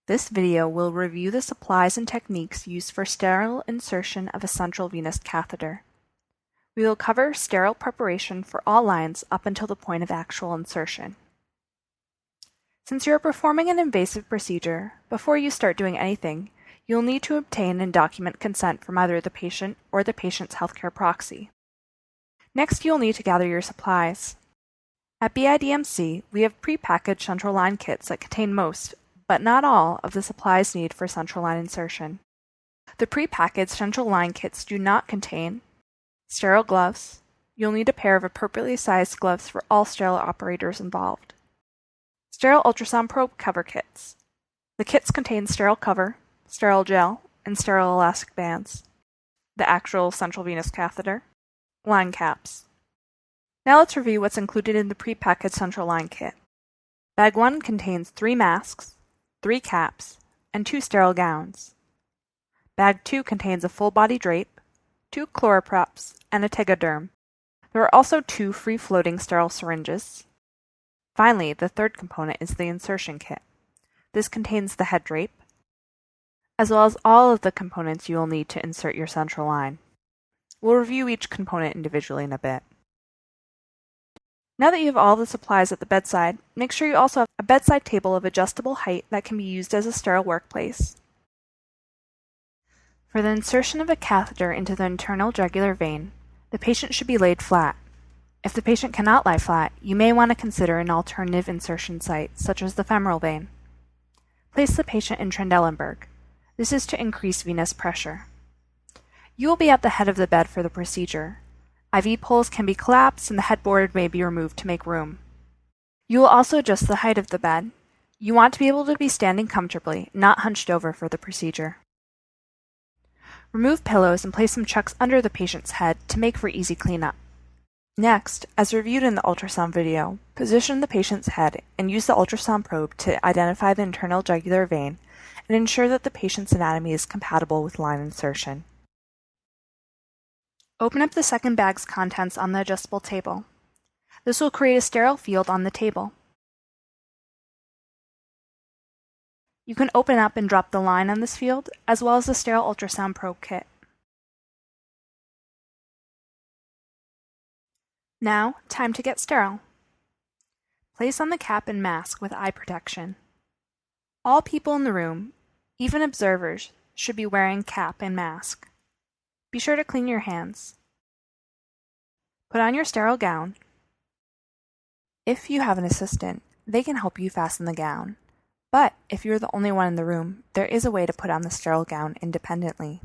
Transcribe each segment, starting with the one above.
This video will review the supplies and techniques used for sterile insertion of a central venous catheter. We will cover sterile preparation for all lines up until the point of actual insertion. Since you are performing an invasive procedure, before you start doing anything, you'll need to obtain and document consent from either the patient or the patient's healthcare proxy. Next, you'll need to gather your supplies. At BIDMC, we have pre-packaged central line kits that contain most, but not all, of the supplies needed for central line insertion. The pre-packaged central line kits do not contain sterile gloves. You'll need a pair of appropriately sized gloves for all sterile operators involved. Sterile ultrasound probe cover kits. The kits contain sterile cover, sterile gel, and sterile elastic bands. The actual central venous catheter. Line caps. Now let's review what's included in the pre-packaged central line kit. Bag 1 contains 3 masks, 3 caps, and 2 sterile gowns. Bag 2 contains a full body drape, 2 chloropreps, and a tegaderm. There are also 2 free-floating sterile syringes. Finally, the third component is the insertion kit. This contains the head drape, as well as all of the components you will need to insert your central line. We'll review each component individually in a bit. Now that you have all the supplies at the bedside, make sure you also have a bedside table of adjustable height that can be used as a sterile workplace. For the insertion of a catheter into the internal jugular vein, the patient should be laid flat. If the patient cannot lie flat, you may want to consider an alternative insertion site, such as the femoral vein. Place the patient in Trendelenburg. This is to increase venous pressure. You will be at the head of the bed for the procedure. IV poles can be collapsed and the headboard may be removed to make room. You will also adjust the height of the bed. You want to be able to be standing comfortably, not hunched over for the procedure. Remove pillows and place some chucks under the patient's head to make for easy cleanup. Next, as reviewed in the ultrasound video, position the patient's head and use the ultrasound probe to identify the internal jugular vein and ensure that the patient's anatomy is compatible with line insertion. Open up the second bag's contents on the adjustable table. This will create a sterile field on the table. You can open up and drop the line on this field, as well as the sterile ultrasound probe kit. Now, time to get sterile. Place on the cap and mask with eye protection. All people in the room, even observers, should be wearing cap and mask. Be sure to clean your hands. Put on your sterile gown. If you have an assistant, they can help you fasten the gown. But if you're the only one in the room, there is a way to put on the sterile gown independently.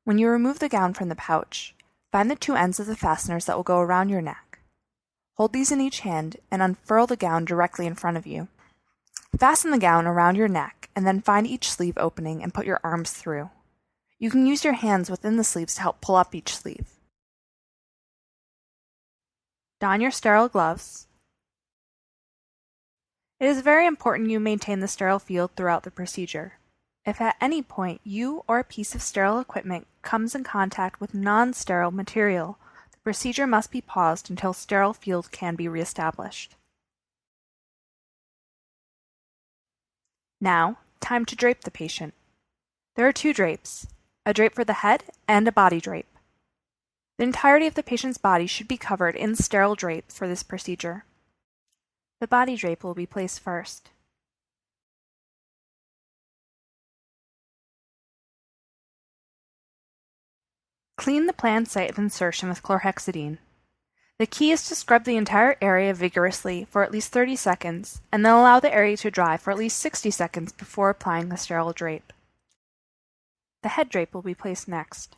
When you remove the gown from the pouch, find the 2 ends of the fasteners that will go around your neck. Hold these in each hand and unfurl the gown directly in front of you. Fasten the gown around your neck and then find each sleeve opening and put your arms through. You can use your hands within the sleeves to help pull up each sleeve. Don your sterile gloves. It is very important you maintain the sterile field throughout the procedure. If at any point you or a piece of sterile equipment comes in contact with non-sterile material, the procedure must be paused until sterile field can be reestablished. Now, time to drape the patient. There are 2 drapes, a drape for the head and a body drape. The entirety of the patient's body should be covered in sterile drape for this procedure. The body drape will be placed first. Clean the planned site of insertion with chlorhexidine. The key is to scrub the entire area vigorously for at least 30 seconds, and then allow the area to dry for at least 60 seconds before applying the sterile drape. The head drape will be placed next.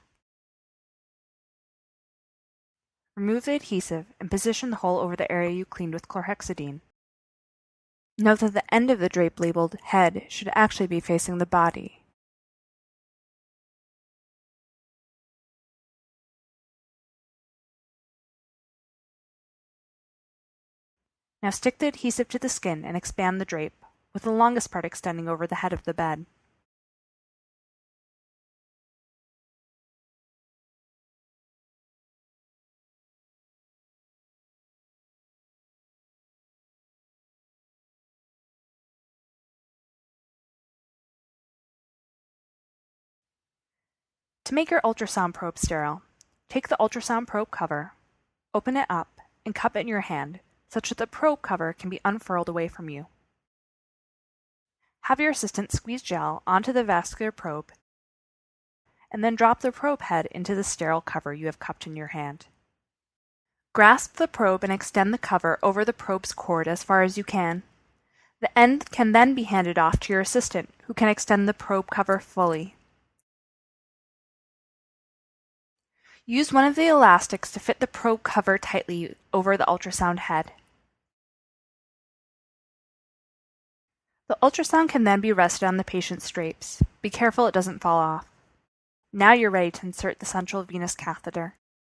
Remove the adhesive and position the hole over the area you cleaned with chlorhexidine. Note that the end of the drape labeled head should actually be facing the body. Now stick the adhesive to the skin and expand the drape, with the longest part extending over the head of the bed. To make your ultrasound probe sterile, take the ultrasound probe cover, open it up, and cup it in your hand such that the probe cover can be unfurled away from you. Have your assistant squeeze gel onto the vascular probe and then drop the probe head into the sterile cover you have cupped in your hand. Grasp the probe and extend the cover over the probe's cord as far as you can. The end can then be handed off to your assistant, who can extend the probe cover fully. Use one of the elastics to fit the probe cover tightly over the ultrasound head. The ultrasound can then be rested on the patient's drapes. Be careful it doesn't fall off. Now you're ready to insert the central venous catheter.